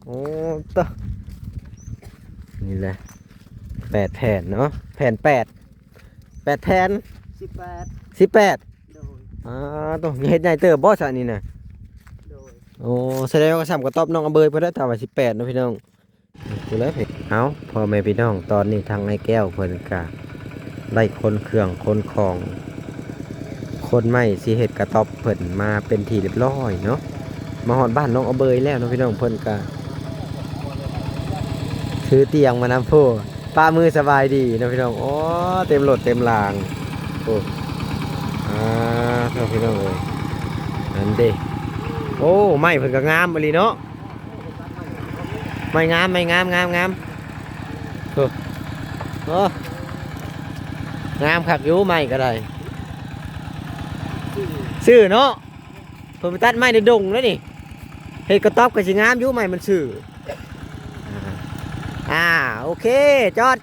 โอ้ตะนี่แหละ8 แผ่นเนาะแผ่น8แผ่น18 18โดยต้องเฮ็ดใหญ่เติบบ่ซะนี่น่ะโดยโอ้แสดงว่าซ้ำกับตอบน้องอเบยเพิ่นได้ถ้าว่า18เนาะพี่น้องกูเลยเอาพ่อแม่พี่น้องตอนนี้ทางไอ้แก้วเพิ่นก็ได้คนเครื่องคนของคนไม้สิเฮ็ดกระต๊อบเพิ่นมาเป็นที่เรียบร้อยเนาะมาฮอดบ้านน้องอเบยแล้วเนาะพี่น้องเพิ่นก็ถือเตียงมานำผู้ป้ามือสบายดีเนาะพี่น้องโอ้เต็มรถเต็มรางโอ้เนาะพี่น้องเอ้ยอันเด้โอ้ไม้เพิ่นก็งามอีหลีเนาะไม้งามโอ้โอ้งามคักอยู่ไม้ก็ได้ซื้อเนาะเพิ่นไปตัดไม้ในดงแล้วนี่เฮ็ดกระต๊อบก็สิงามอยู่ไม้มันซื้อโอเคจอด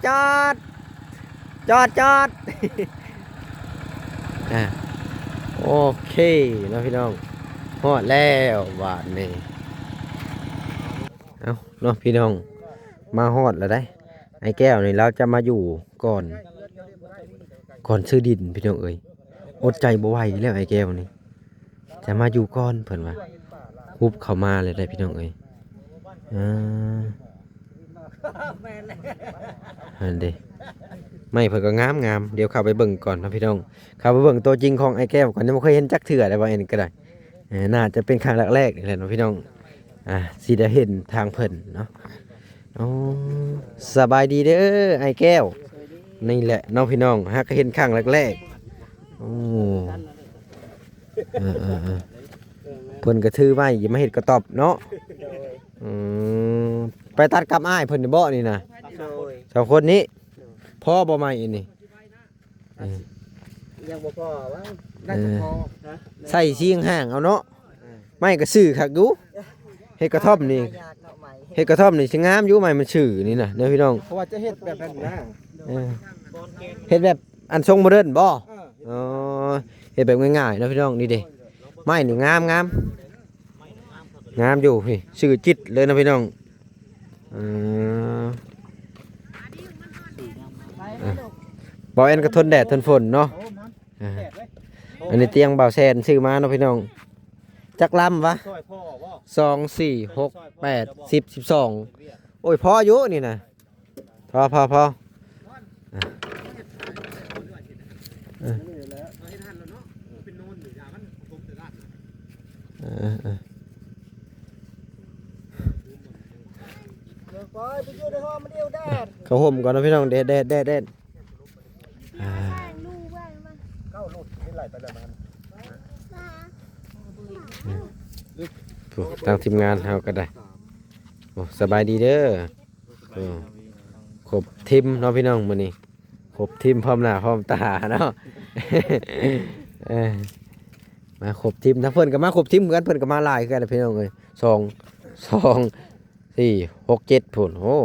โอเคเนาะพี่น้องฮอดแล้วบาดนี้เอาเนาะพี่น้องมาฮอดแล้วได้ไอ้แก้วนี่เราจะมาอยู่ก่อนซื้อดินพี่น้องเอ้ยอดใจบ่ไหวแล้วไอ้แก้วนี่จะมาอยู่ก่อนเพิ่นว่าฮุบเข้ามาเลยได้พี่น้องเอ้ยอันเด้ไม่เพิ่นก็งามเดี๋ยวเข้าไปเบิ่งก่อนนะพี่น้องเข้าไปเบิ่งตัวจริงของไอ้แก้วก่อนยังบ่เคยเห็นจักเทื่อได้ว่าอันนี้ก็ได้น่าจะเป็นครั้งแรกๆนี่แหละเนาะพี่น้องสิได้เห็นทางเพิ่นเนาะอ๋อสบายดีเด้อไอ้แก้วนี่แหละน้องพี่น้องฮักก็เห็นครั้งแรกๆโอ้เพิ่นก็ถือไว้อย่ามาเฮ็ดกระต๊อบเนาะไปตัดกับอ้ายเพิ่นนี่บ่นี่นะสองคนนี้พ่อบ่ใหม่นี่ยังบ่พอวะน่าจะพอใส่เสียงห่างเอาเนาะไม่ก็ซื้อคักอยู่เฮ็ดกระท่อมนี่เฮ็ดกระท่อมนี่สิงามอยู่ใหม่มันชื่อนี่น่ะเด้อพี่น้องเพราะว่าจะเฮ็ดแบบนั้นนะเฮ็ดแบบอันทรงโมเดิร์นบ่อ๋อเฮ็ดแบบง่ายๆเนาะพี่น้องนี่เด้ไม้นี่งามอยู่พี่ชื่อจิตเลยนะพี่น้องบ่แอนก็ทนแดดทนฝนเนาะอันนี้เตียงบ่าวแซนซื้อมาเนาะพี่น้องจักลำวะ2 4 6 8 10 12โอ้ยพออยู่นี่นะพอเขาห่มก่อนนะพี่น้องแดดทางทีมงานเราก็ได้โอ้สบายดีเด้อครบทีมเนาะพี่น้องมื้อนี้ครบทีมพร้อมหน้าพร้อมตาเนาะมาครบทีมถ้าเพิ่นก็มาครบทีมเหมือนเพิ่นก็มาหลายคือกันพี่น้องเอ้ย2 4 6 7พุ่นโอ้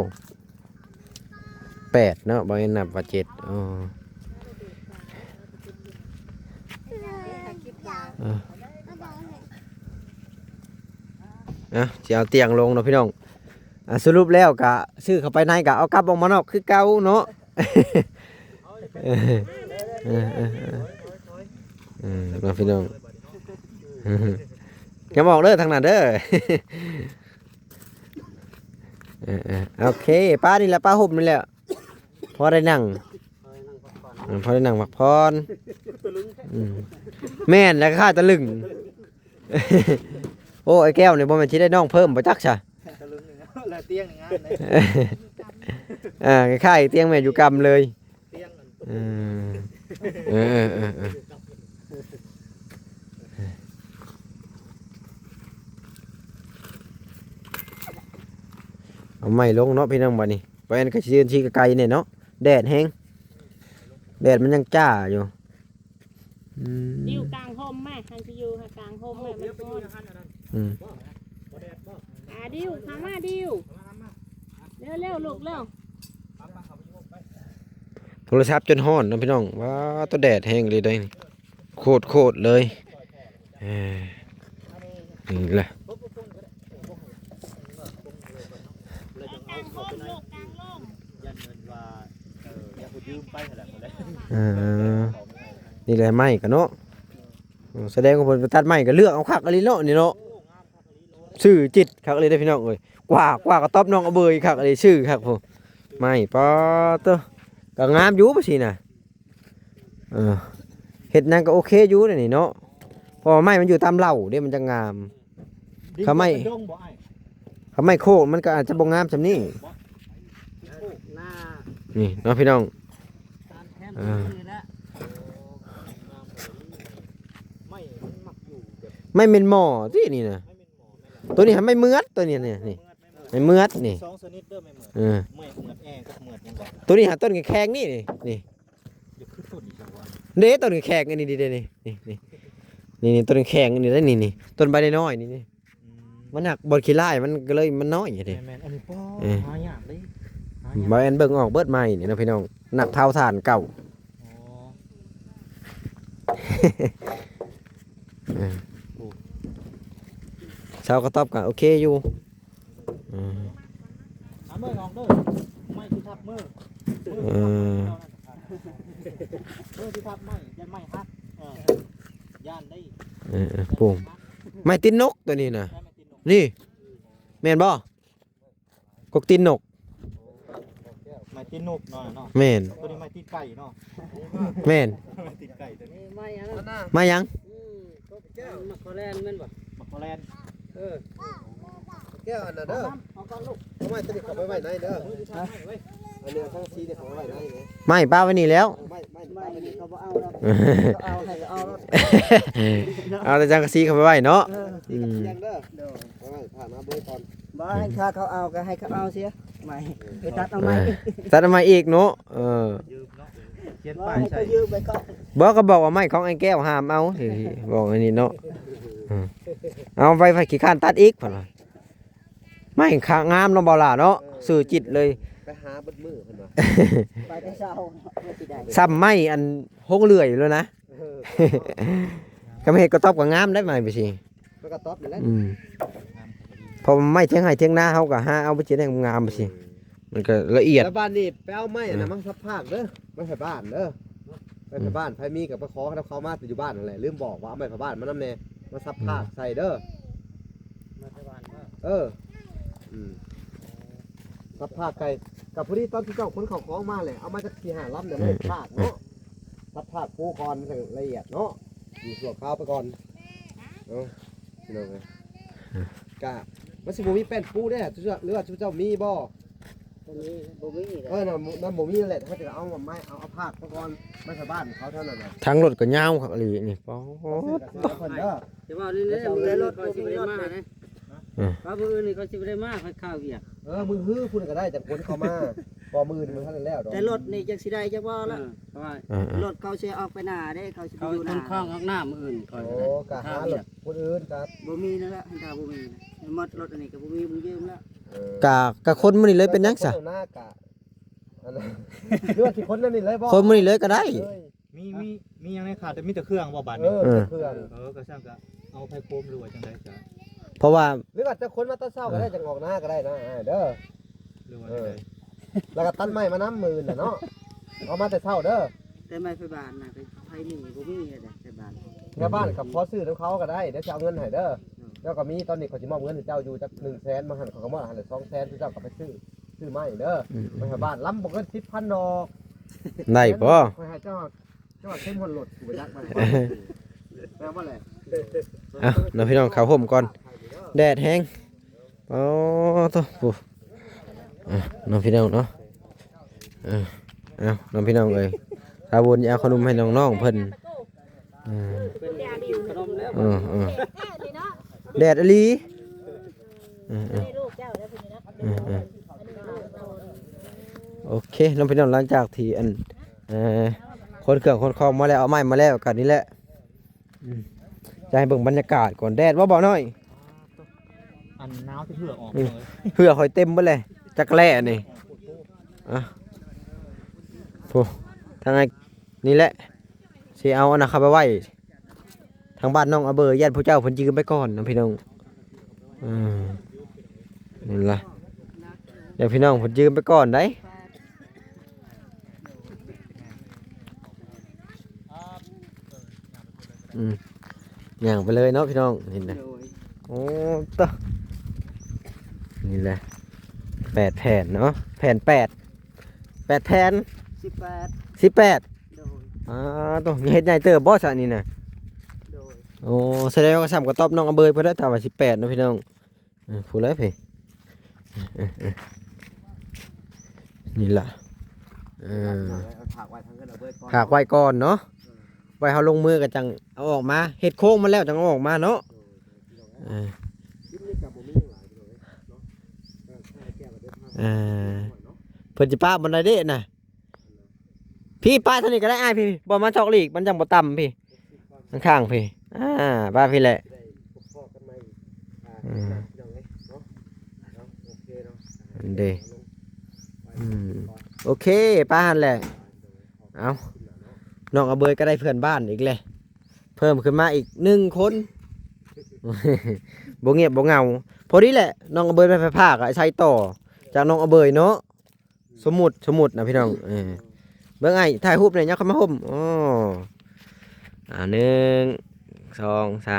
8เนาะบ่นับว่า7อ๋อจะเอาเตียงลงเนาะพี่น้องสรุปแล้วกะซื้อเข้าไปในกะเอากลับออกมานอกคือเก่าเนาะมาพี่น้องจะบอกเด้อทางนั้นเด้อโอเคป้านี่แหละป้าห่มนี่แหละพอได้นั่งพักผ่อนแม่นแล้วข้าตะลึงโอ้ไอ้แก้วเนี่ยบ่แม่นสิได้น้องเพิ่มบ่จักซะแล้วเตียงงานเลยคล้ายๆเตียงแม่อยู่กำเลยเตียงเอาไม้ลงเนาะพี่น้องบัดนี้ไปอันก็สิยืนชี้ไกลๆเนี่ยเนาะแดดแห้งแดดมันยังจ้าอยู่ดิวกลางห่มแม่ฮันจะอยู่กลางห่มแม่มันร้อนดิวทำมาดิวเร็วลูกเร็วโทรศัพท์จนฮ้อนนะพี่น้องว้าตัวแดดแห้งเลยได้นี่โคตรเลยนี่แหละ ร่มลูกกลางร่ม ยันเงินว่าอย่าไปยืมไปนั่นแหละหมดเลย นี่แหละไม้กันเนาะแสดงว่าเพิ่นไปตัดไม้ก็เลือกเอาคักอะไรเนาะนี่เนาะชื่อจิตคักอะไรได้อพี่น้องเอ้ยกว่ากระต๊อบน้องเอาเบยคักอะไรชื่อคักพุ่นไม้ปอเตอก็งามอยู่บ่สิน่ะเฮ็ดนั่นก็โอเคอยู่นี่เนาะเพราะว่าไม้มันอยู่ตามเหล่าเด้มันจะงาม เขาไม่ ดงบ่ไอ้ ถ้าไม้โคกมันก็อาจจะบ่งามซำนี้ หน้า นี่เนาะพี่น้อง ตามแทน อ่า นี่แหละไม่มันมักอยู่แบบ ไม่เป็นหม้อที่นี่น่ะ ไม่เป็นหมอไม่ละ ตัวนี้ทำไม่เมือดตัวนี้นี่นี่ไม่เมือดนี่ สองชนิดเด้อไม่เหมือน เออ ไม่เหมือนแองกับเหมือนยังไง ตัวนี้หาต้นแข็งๆนี่นี่ อย่าขึ้นต้นอีกแล้ววะ เด้ต้นแข็งอันนี้ดิเด้นี่นี่ต้นแข็งอันนี้ได้นี่ต้นใบน้อยๆนี่มันหักบอลขี้ไล่มันก็เลยมันน้อยอย่างนี้ แมนอันนี้ป้อ เออ หายากเลยหา ใบ ยาก อันเบิ่งออกเบิดใหม่นี่นะพี่น้องหนักเท่าถ่านเก่า อ๋อ ชาวกระต๊อบกันโอเคอยู่ เอามือออกเด้อไม่ที่ทับมือ เออ มือที่ทับไม่ยันไม่ฮักย่านได้ ปุ่มไม้ตีนนกตัวนี้นะ ย่านไม่ติดนก นี่แม่นบ่กกตีนนก ไม่ติดนกเนาะเนาะ แม่น ตัวนี้ไม่ติดไก่เนาะ แม่น ไม่ติดไก่ตัวนี้ ไม่อันนั้น มายัง มักโคแลนแม่นบ่ มักโคแลน แก้วอันน่ะเด้อ เอาก้อนลูก เอาไว้ตัวนี้เขาไว้ในเด้ออันนี้ทั้งซีเนี่ยเขาไว้ในไง ไม่ป้าไว้นี่แล้ว ไม่ ไม่ ไม่ เขาบ่เอาแล้วเขาเอาให้เอาแล้ว เอาแต่จังกะซีเข้าไปไว้เนาะอืม ยังเด้อเดี๋ยวเอาไว้ผ่านมาเบอร์ก่อน บ่ให้ค่าเขาเอาก็ให้เขาเอาเสียไม่ไปตัดเอาไหม ตัดมาอีกเนาะยืมเนาะเขียน บ่ ป้าย ให้ ใส่ เขายืมไปก็ บอกก็บอกว่าไม่ของไอ้แก้วห้ามเอาสิบอกอันนี้เนาะเอาไฟขี้ข้านตัดอีกพุ่นว่าไม่ขางามเนาะบ่ล่ะเนาะสื่อจิตเลย ไปหาเบิดมือเพิ่นว่า ไปแต่เช้าไม่สิได้ ซ้ำไม่อันหกเลื่อยอยู่แล้วนะ ก็ไม่เห็นก็ตอบก็งามได้ไหมไปสิ มันก็ตอบอยู่แล้ว พอไม่เที่ยงให้เที่ยงหน้าเขาก็หาเอาไปเจียงงามไปสิมันก็ละเอียด แล้วบ้านนี่ไปเอาไม้อันนั้นมาซับภาคเด้อไม้ไผบ้านเด้อไม้ไผบ้านไผมีกับไปขอเขามาแต่อยู่บ้านนั่นแหละลืมบอกว่าเอาไม้ไผบ้านมานำแน่มาซับภาคใส่เด้อ มาที่บ้านว่า เออซับภาคไก่กับผู้ที่ตอนที่เจ้าคนเขาของมาแหละเอามาจากที่หาลำเดี๋ยวไม่ภาคเนาะซับภาคกูก่อนมันละเอียดเนาะอยู่ส่วนข้าวไปก่อนเนาะพี่น้องไงกะมันสิบ่มีแป้นปูเด้อจุ๊หรือว่าจุ๊เจ้ามีบ่ ตรงนี้บ่มี เออน่ะมันบ่มีนั่นแหละถ้าจะเอาไม้เอาภาคไปก่อนไม่ใช่บ้านเขาเท่านั้นน่ะ ทางรถก็ยาวครับอะไรนี่ปอ ซื้อเพิ่นเด้อ แต่ว่านี่เลยมีรถเขาสิบ่ได้มานะว่ามื้ออื่นนี่เขาสิบ่ได้มาเขาข้าวเวียก มึงฮื้อพุ่นก็ได้จากคนเข้ามาพอมือนี่มันทันแล้วดอก แต่รถนี่จังสิได้จักบ่ละเพราะว่ารถเขาสิออกไปหน้าเด้เขาสิไปอยู่หน้าข้างข้างหน้ามื้ออื่น โอ้กะหารถคนอื่นกะ บ่มีนั่นละถ้าบ่มีนะหมดรถอันนี้ก็บ่มีมึงยืมแล้ว กะคนมื้อนี้เลยเป็นหยังซะ หน้ากะอันนั้นหรือว่าสิคนนั้นนี่เลยบ่ คนมื้อนี้เลยก็ได้ มียังไงขาดแต่มีแต่เครื่องบ่บาด เอ นี้ อเครื่อง ก็ช่างก็เอาไฟโคมหรือว่าจังไดจ้ะ เพราะว่า หรือว่าจะคนมาตอนเช้าก็ได้จะงอกหน้าก็ได้นะเด้อ หรือว่าจังได แล้วก็ตัดไม้มาน้ำมือน่ะเนาะเอามาแต่เช้าเด้อ แต่ไม่ไปบ้านน่ะไปนี่บ่มีเลยไปบ้าน แค่บ้านกับพอซื้อของเขาก็ได้เดี๋ยวจะเอาเงินให้เด้อเจ้าก็มีตอนนี้เขาสิมอบเงินให้เจ้าอยู่จัก100,000มาหันเขาก็มอบให้เลย200,000เจ้าก็ไปซื้อไม้เด้อไม่ให้บ้านล้ำบ่เกิน10,000ดอก ได้บ่ ไม่ให้เจ้าเข้มข้นหลดกูยักมาแปลว่าอะไร เอาน้องพี่น้องเข้าห่มก่อนแดดแห้งโอ้โตปุ๊น้องพี่น้องเนาะเอาน้องพี่น้องเอ้ยถ้าบุญอย่าเอาขนมให้น้องๆเพิ่น เป็นขนมแล้ว แดดอหลี ลูกเจ้าแล้วเป็นยังไง โอเคน้องพี่น้องหลังจากที่คนเครื่องคนคอมมาแล้วเอาไม้มาแล้วกันนี่แหละจะให้เบิ่งบรรยากาศก่อนแดดว่าบ่น้อย อันหนาวที่เหือกออกเลย เพื่อคอยเต็มบ่เลยจักแล่นี่โอ้ทางไงนี่แหละสิเอาอันน่ะเข้าไปไว้ทางบ้านน้องอาเบอร์ญาติผู้เจ้าเพิ่นยืมไปก่อนน้องพี่น้องนี่ล่ะ เดี๋ยวพี่น้องผมยืมไปก่อนได้ย่างไปเลยเนาะพี่น้องเห็นไหม โดย โอ้ตะนี่แหละ8 แผ่นเนาะแผ่น8 แผ่น 18 18 โดย ตัวเฮ็ดใหญ่เติบบ่ซะนี่น่ะ โดย โอ้แสดงว่าซ้ำกับตอบน้องอเบยเพิ่นได้ถ้าว่า18เนาะพี่น้องพูดเลยพี่นี่ล่ะเอาถากไว้ทางกันเอาเบิดก่อน ถากไว้ก่อนเนาะไว้เฮาลงมือก็จังเอาออกมาเฮ็ดโค้งมาแล้วจังเอาออกมาเนาะ คลิปนี้กับบ่มีหยังหลายพี่น้องเนาะถ้าแก้ก็ได้ภาพ เพิ่นสิป้าบันไดเด้น่ะพี่ป้าเท่านี้ก็ได้อ้ายพี่บ่มาชอกลีกมันจังบ่ต่ำพี่ข้างๆพี่ป้าพี่แหละ ได้พบพ่อกันใหม่อีกพี่น้องเอ้ยเนาะโอเคเนาะ อันเด้โอเคป้าหั่นแหละเอาน้องอเบยก็ได้เพื่อนบ้านอีกเลยเพิ่มขึ้นมาอีก1 คน บ่เงียบบ่เหงาพอดีแหละน้องอเบยไปภาคไอ้ชัยต่อจากน้องอเบยเนาะสมุดนะพี่น้องเบิ่งไอ้ถ่ายรูปหน่อยยักเข้ามาห่ม1 2 3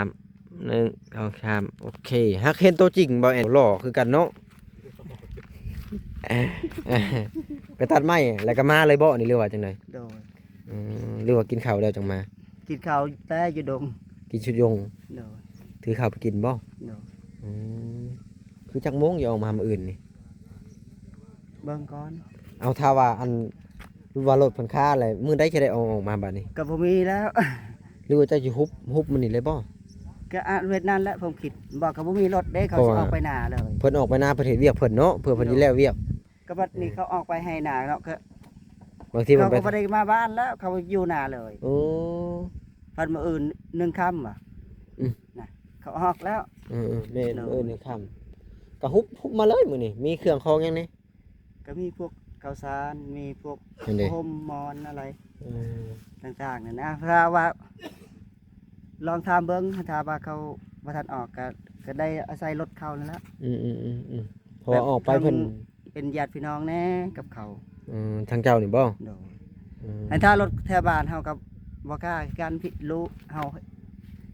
1 2 3โอเคฮักเห็นตัวจริงบ่แอนหล่อคือกันเนาะไปตัดไม้แล้วก็มาเลยบ่นี่เรียกว่าจังได๋ โดย หรือว่ากินข้าวแล้วจังมา กินข้าวแต่อยู่ดง กินชุดยง โดย ถือข้าวไปกินบ่ โดย คือจักโมงอย่าออกมามื้ออื่นนี่ เบิ่งก่อน เอาถ้าว่าอันว่ารถเพิ่นค่าอะไรมื้อใดจะได้เอาออกมาบัดนี้ ก็บ่มีแล้ว หรือว่าจะสิฮุบมันนี่เลยบ่ ก็อาเวียดนามแล้วผมคิดบอกก็บ่มีรถเด้เขาสิออกไปหน้าเลย เพิ่นออกไปหน้าประเทศเวียกเพิ่นเนาะเพื่อเพิ่นสิแล้วเวียก ก็บัดนี้เขาออกไปให้หน้าเนาะก็ บางทีมัน เขา ไป ก็บ่ได้มาบ้านแล้วเขาอยู่หน้าเลย โอ้ พันมื้ออื่น1ค่ำว่ะน่ะเขาออกแล้ว แม่นนี่ค่ำก็ฮุบมาเลยมื้อนี้มีเครื่องของหยังนี่ ก็มีพวกข้าวสารมีพวก นั่นเด้ ห่มมอนอะไร เออ ต่างๆนั่นนะถ้าว่า ลองถามเบิ่งถ้าว่าเขาบ่ทันออกก็ได้อาศัยรถเขานั่นแหละ เพราะว่าออกไปเพิ่น เป็นญาติพี่น้องแน่กับเขา ทางเจ้านี่บ่ โดยอันถ้ารถแถวบ้านเฮากับบ่กล้าการพิรู้เฮา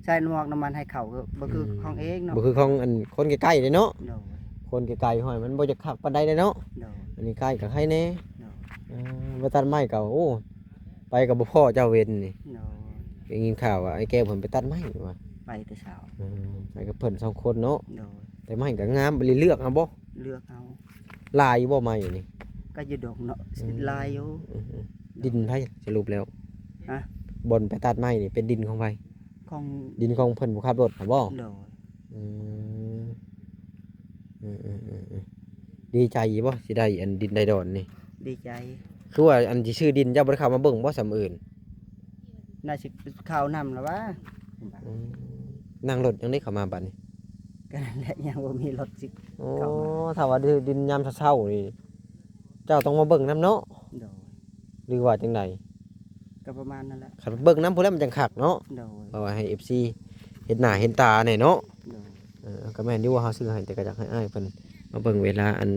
ใช้หมวกน้ำมันให้เขาก็บ่คือของเองเนาะ บ่คือของอันคนใกล้ๆเลยเนาะ โดย คนไกลๆห้อยมันบ่จะคักปานใดเลยเนาะ โดย อันนี้ใกล้กับใครแน่ โดย บ่ตัดไม้ก็โอ้ไปกับบ่พ่อเจ้าเวรนี่ โดย ได้ยินข่าวว่าไอ้แก้วเพิ่นไปตัดไม้ว่า ไปแต่เช้า ไปกับเพิ่น2 คนเนาะ โดย แต่ไม้ก็งามไปเลือกเอาบ่ เลือกเอา ลายอยู่บ่ไม้นี่ ก็อยู่ดงเนาะลายอยู่ ดินไผสรุปแล้ว ฮะ บนไปตัดไม้นี่เป็นดินของไผ ของ ดินของเพิ่นผู้ขับรถน่ะบ่ โดย อืมดีใจอยู่บ่สิได้อันดินได้ดอนนี่ ดีใจ คือว่าอันที่ชื่อดินเจ้าบ่ได้เข้ามาเบิ่งบ่สำอื่น น่าสิข้าวนำแล้ววะ นั่งรถยังได้เข้ามาบัดนี้ ก็นั่นแหละยังบ่มีรถสิ โอ้ เข้ามา ถ้าว่าดินยามเช้าๆนี่เจ้าต้องมาเบิ่งน้ำเนาะ โดย หรือว่าจังได ก็ประมาณนั้นแหละ คันเบิ่งน้ำพุ่นแล้วมันจังคักเนาะ โดย เพราะว่าให้ FC เห็นหน้าเห็นตาแน่เนาะ โดย ก็แม่นอยู่ว่าเฮาซื้อให้แต่ก็อยากให้อ้ายเพิ่นมาเบิ่งเวลาอัน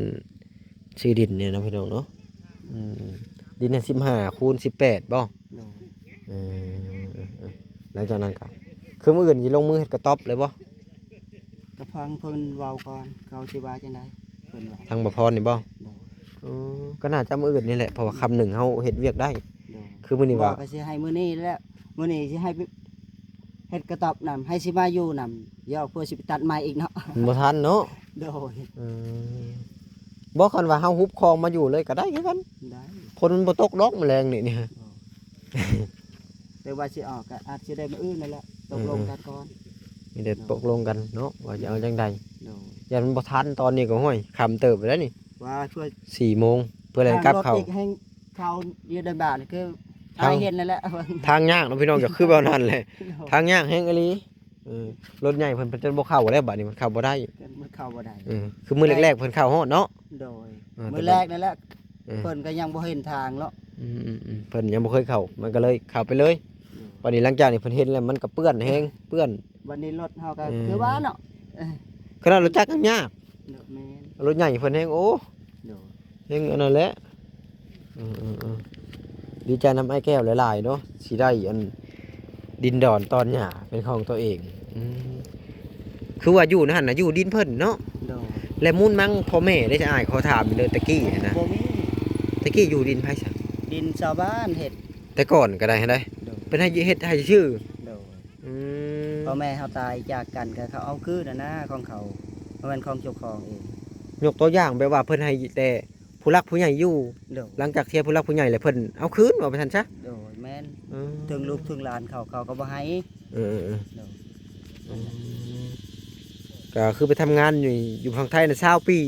ซื้อดินเนี่ยนะพี่น้องเนาะดินเนี่ย15คูณ18บ่ โดย หลังจากนั้นก็คือมื้ออื่นสิลงมือเฮ็ดกระต๊อบเลยบ่ ก็ฟังเพิ่นเว้าก่อนเขาสิว่าจังได๋เพิ่นว่า ทางบ่พรนี่บ่ โดย ก็น่าจะมื้ออื่นนี่แหละเพราะว่าคำหนึ่งเฮาเฮ็ดเวียกได้ โดย คือมื้อนี้ บอ ว่า กก็สิให้มื้อนี้แหล้วมื้อนี้สิให้ไปเฮ็ดกระต๊อบนำให้สิมาอยู่นำย่อเพื่อสิไปตัดไม้อีกเนาะ บ่ทันเนาะ โดย บ่คันว่าเฮาฮุบคลองมาอยู่เลยก็ได้คือกัน ได้ ฝนมันบ่ตกดอกแมลงนี่ แต่ว่าสิออกก็อาจสิได้มื้ออื่นนั่นแหละตกลงกันก่อน มีแต่ตกลงกันเนาะว่าจะเอาจังใด โดย อย่ามันบ่ทันตอนนี้ก็ห้อยค่ำเติบไปแล้วนี่ ว่าช่วย 4 โมงเพื่อแล่นกลับเข้า ทงรถอีกให้เขาอยู่ในบ้านนี่คือ ทาง ตายเห็นนั่นแหละ ทางยากเนาะพี่น้องก็คือแบบนั้นแหละทางยากแฮงอีหลีรถใหญ่เพิ่นจะบ่เข้าแล้วบัดนี้มันเข้าบ่ได้ มันเข้าบ่ได้ คือมื้อแรกๆเพิ่นเข้าฮอดเนาะ โดย แต่ มื้อแรกนั่นแหละ เออ เพิ่นก็ยังบ่เห็นทางเนาะ เพิ่นยังบ่เคยเข้ามันก็เลยเข้าไปเลยวันนี้หลังจากนี้เพิ่นเห็นแล้วมันก็เปื้อนแฮงเปื้อน วันนี้รถเฮาก็คือว่าเนาะ ขนาดรถจักรยังยาก เนาะแม่น รถใหญ่เพิ่นแฮงโอ้ โดย ยังอันนั้นแหละดีใจนำไอ้แก้วหลายๆเนาะสิได้อันดินดอนตอนหญ้าเป็นของตัวเองคือว่าอยู่นั่นน่ะอยู่ดินเพิ่นเนาะ โดย และมุ่นมั่งพ่อแม่ได้จะอายเขาถามเด้อตะกี้นะ บ่มี ตะกี้อยู่ดินไผซะ ดินชาวบ้านเฮ็ด แต่ก่อนก็ได้ได้ โดย เป็นให้เฮ็ดให้ชื่อ โดย อืม พ่อแม่เขาตายจากกันก็เขาเอาคืนน่ะนะของเขาบ่แม่นของเจ้าของเอง ยกตัวอย่างแบบว่าเพิ่นให้แต่ผู้รักผู้ใหญ่อยู่ โดย หลังจากเที่ยผู้รักผู้ใหญ่แล้วเพิ่นเอาคืนว่าไปซั่นซะ โดยแม่น อืม ถึงลูกถึงหลานเขาก็บ่ให้ เออ โดย ก็คือไปทำงานอยู่ฝั่งไทยน่ะ20 ปี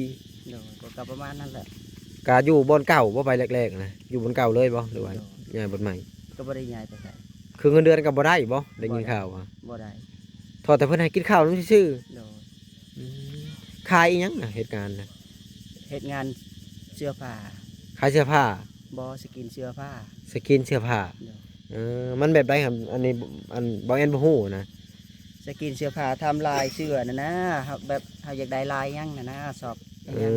โดยก็ประมาณนั้นแหละ ก็อยู่บอนเก่าบ่ไปแรกๆนะอยู่บอนเก่าเลยบ่หรือว่า โดย ย้ายบอนใหม่ ก็บ่ได้ย้ายไปไส คือเงินเดือนก็บ่ได้บ่ได้ยินข่าวว่า บ่ได้ ทอแต่เพิ่นให้กินข้าวนำซื่อ โดย ๆขายอีหยังน่ะเหตุการณ์น่ะ เฮ็ดงานเสื้อผ้า ขายเสื้อผ้า บ่สกินเสื้อผ้า สกินเสื้อผ้า โดย มันแบบใดครับอันนี้อันบ่แอนบ่ฮู้นะ สกินเสื้อผ้าทำลายเสื้อน่ะนะเฮาแบบเฮาอยากได้ลายหยังน่ะนะสอบหยัง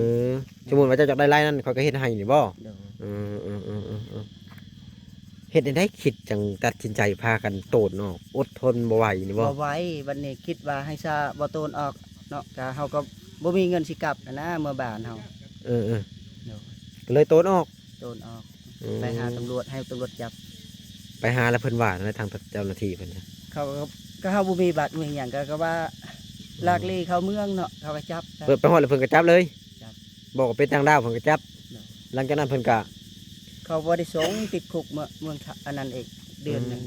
สมมุติว่าเจ้าจักได้รายนั้นเขาก็เฮ็ดให้นี่บ่ โดย เฮ็ดได้คิดจังตัดสินใจพากันโตดออกอดทนบ่ไหวนี่บ่ บ่ไหว้วันนี้คิดว่าให้ซาบ่โตนออกเนาะก็เฮาก็บ่มีเงินสิกลับน่ะนะเมื่อบ้านเฮา เออ โดย ก็เลยโตดออก โตนออกไปหาตำรวจให้ตำรวจจับ ไปหาแล้วเพิ่นว่าในทางเจ้าหน้าที่เพิ่นนะ เขาก็เฮาบ่มีบัตรมีหยังก็ว่าลากลี่เข้าเมืองเนาะเขาก็จับ เพิ่นไปฮอดแล้วเพิ่นก็จับเลย จับ บอกว่าเป็นต่างดาวเพิ่นก็จับ เนาะ หลังจากนั้นเพิ่นก็ เขาบ่ได้ส่งติดคุกเมืองไทยอันนั้นเองเดือนหนึง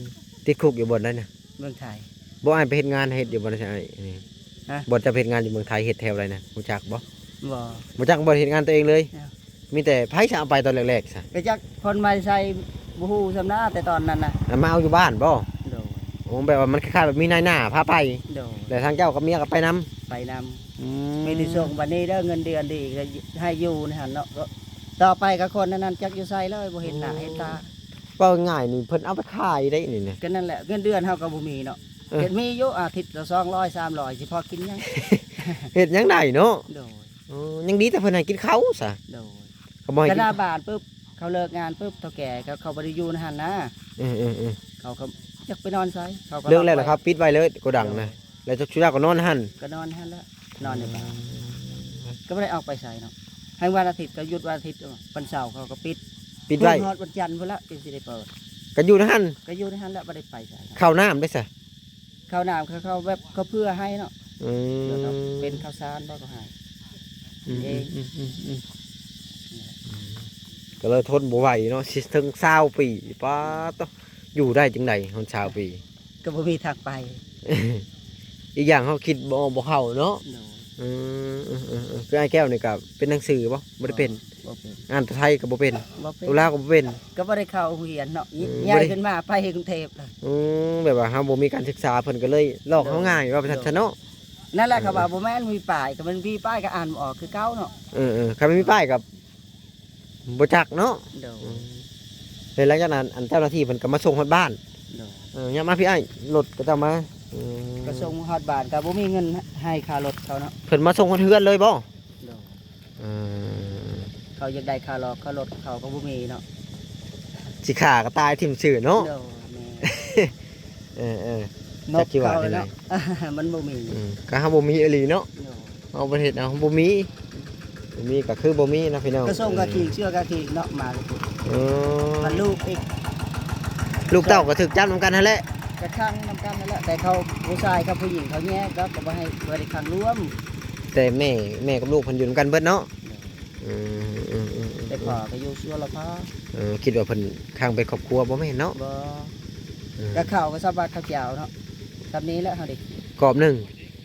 ติดคุกอยู่บ่ได้น่ะ เมืองไทย บ่อ้ายไปเฮ็ดงานเฮ็ดอยู่บ่ได้ใช่นี่ ฮะ บ่จะไปเฮ็ดงานอยู่เมืองไทยเฮ็ดแถวอะไรนะรู้จักบ่ บ่ บ่จักบ่ได้เฮ็ดงานตัวเองเลย เนาะ มีแต่ไผสิเอาไปตอนแรกๆซะ ก็จักคนมาใส่บ่ฮู้ซำนาแต่ตอนนั้นน่ะ แล้วมาเอาอยู่บ้านบ่ โดย โอ้แบบว่ามันคล้ายๆแบบมีนายหน้าพาไป โดย แต่ทางเจ้ากับเมียก็ไปนำ ไปนำมีที่ส่งวันนี้เด้อเงินเดือนดีก็ให้อยู่นี่หั่นเนาะก็ต่อไปก็คนนั้นจักอยู่ใส่เลยบ่เห็นหน้าเห็นตา เว้าง่ายนี่เพิ่นเอาไปขายได้นี่นะ ก็นั่นแหละเงินเดือนเฮาก็บ่มีเนาะ เออ เห็นมีอยู่อาทิตย์ละ200 300สิพอกินหยัง เฮ็ดหยังได้เนาะ โดย ยังดีแต่เพิ่นให้กินข้าวซะ โดย ก็บ่ให้ ก็ กิน หน้าบ้านปุ๊บเขาเลิกงานปุ๊บเฒ่าแก่เขาบ่ได้อยู่ในหั่นนะ เออ เขาก็จักไปนอนไสเขาก็ เลิกแล้วเหรอครับปิดไว้เลยโกดังนะแล้วชุดาก็นอนหั่น ก็นอนหั่นแล้วนอนในบ้านก็บ่ได้ออกไปไสเนาะให้วันอาทิตย์ก็หยุดวันอาทิตย์วันเสาร์เขาก็ปิด ปิดไว้ ฮอดวันจันทร์พุ่นละจึงสิได้เปิด ก็อยู่ในหั่น ก็อยู่ในหั่นแล้วบ่ได้ไปไสเนาะ ข้าวน้ำได้ซะ ข้าวน้ำเขาแบบเขาเพื่อให้เนาะ อื แล้วก็ ม เป็นข้าวสารบ่ก็ให้ เอง ก็เลยทนบ่ไหวเนาะสิถึง20ปีป้าตอยู่ได้จังได๋คน20ปี ก็บ่มีทางไป อีกอย่างเขาคิดบ่เข้าเนาะ โดย คือไอ้แก้วนี่ก็เป็นหนังสือบ่ได้เป็น บ่เป็น อ่านไทยก็บ่เป็น บ่เป็น ตุลาวก็บ่เป็น ก็บ่ได้เข้าโรงเรียนเนาะ อืม ย้า บ่ ย ได้ ขึ้นมาไปกรุงเทพเลย แบบว่าเฮาบ่มีการศึกษาเพิ่นก็เลยหลอกเฮาง่ายว่าไปซั่นซะเนาะ นั่นแหละเขาว่าบ่แม่นมีป้ายก็มันมีป้ายก็อ่านบ่ออกคือเก่าเนาะ ใครไม่มีป้ายกับบ่จักเนาะ โดย เลยหลังจากนั้นอันเจ้าหน้าที่เพิ่นก็มาส่งฮอดบ้าน โดย ยามมาพี่อ้ายรถก็จะมาอืม ก็ส่งฮอดบ้านก็บ่มีเงินให้ค่ารถเขาเนาะ เพิ่นมาส่งฮอดเฮือนเลยบ่ โดย อืม เขาอยากได้ค่ารถเขาก็บ่มีเนาะ สิขาก็ตายทิ่มชื่อเนาะ โดยแม่ เออ น จั ก กสิว่า เขา ได้ไหน เนาะ มันบ่มี ก็เฮาบ่มีอีหลีเนาะ โดย เอาประเทศเอาบ่มีก็คือบ่มีนะพี่น้อง ก็ส่งกะทิเชื่อกะทิเนาะมาเลย เออ มันลูกอีก ลูกเต้าก็ถึกจับนำกันนั่นแหละ กระทั่งนำกันนั่นแหละแต่เขาผู้ชายกับผู้หญิงเขาแยกก็บ่ให้บ่ได้ขังร่วม แต่แม่กับลูกเพิ่นอยู่นำกันเบิดเนาะอืม แต่พ่อก็อยู่ชั่วละพ่อ คิดว่าเพิ่นข้างเป็นครอบครัวบ่แม่นเนาะ บ่ก็ข้าวก็สบายข้าวเจียวเนาะแบบนี้แหละเฮาดิ กรอบหนึง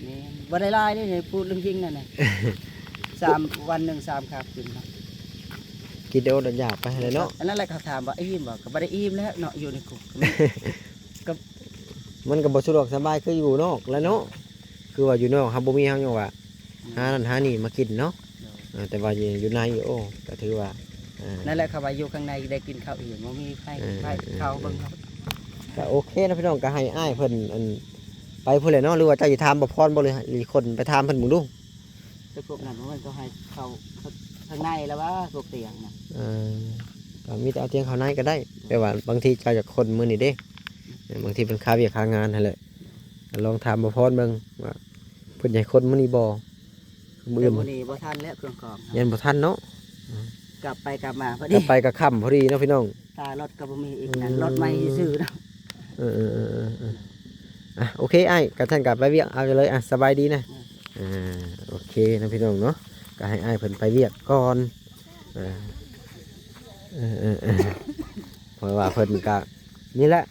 นี่บ่ได้ลายนี่พูดเรื่องจริงนั่นน่ะ 3 วันหนึง3คาบกินเนาะ กินเดี๋ยวดันยากไปเลยเนาะ อันนั้นแหละเขาถามว่าอิ่มบ่ก็บ่ได้อิ่มแล้วเนาะอยู่ในคุก มันก็บ่สะดวกสบายคืออยู่นอกแล้วเนาะคือว่าอยู่นอกเฮาบ่มีเฮายังว่าหานั่นหานี่มากินเนาะแต่ว่าอยู่ในโอ้ก็ถือว่า นั่นแหละเขาว่าอยู่ข้างในได้กินข้าวอิ่มบ่มีไผข้าวเบิ่งเนาะ ก็โอเคนะพี่น้องก็ให้อ้ายเพิ่นอันไปพุ่นแหละเนาะหรือว่าเจ้าสิถามบ่พรบ่เลยหรือคนไปถามเพิ่นหมู่ดู แต่พวกนั้นมันก็ให้เขา ข้างในแล้วว่าพวกเตียงนะ ก็มีแต่เอาเตียงเขาในก็ได้แต่ว่าบางทีเจ้าจากคนมื้อนี้เด้บางทีเป็นค่าเวียกค่างานนั่นแหละลองถามบ่พรเบิ่งว่าเพิ่นให้คนมื้อนี้บ่มื้อ เดี๋ อื่ ยวน มื้อนี้บ่ทันแล้วเครื่องกรองครับ ยันบ่ทันเนาะ กลับไปกลับมาพอก ลั ดี บไปก็ค่ำพอดีเนาะพี่น้อง ตารถก็บ่มีอีกนะรถใหม่ซื้อนะ โอเคไอ้กับท่านกลับไปเวียกเอาเลยสบายดีนะโอเคนะพี่น้องเนาะก็ให้ไอ้เพิ่นไปเวียกก่อนเพราะว่าเพิ่นก็นี่แหละ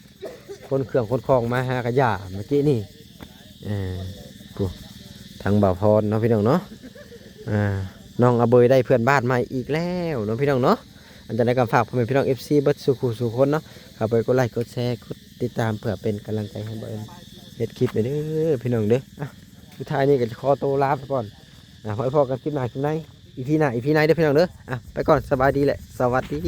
คนเครื่องคนคลองมาหากระยาเมื่อกี้นี่กูทางบ่าวพรเนาะพี่น้องเนาะน้องอเบยได้เพื่อนบ้านใหม่อีกแล้วเนาะพี่น้องเนาะอันจะได้กำฝากพ่อแม่พี่น้อง FC เบิดสู่คู่สู่คนเนาะเข้าไปกดไลค์กดแชร์กดติดตามเพื่อเป็นกำลังใจให้บ่าวเฮ็ดคลิปไปเด้อพี่น้องเด้อสุดท้ายนี่ก็จะขอตัวลาไปก่อนไว้พอกันคลิปหน้าคลิปไหนอีพีหน้าเด้อพี่น้องเด้อไปก่อนสบายดีแหละสวัสดี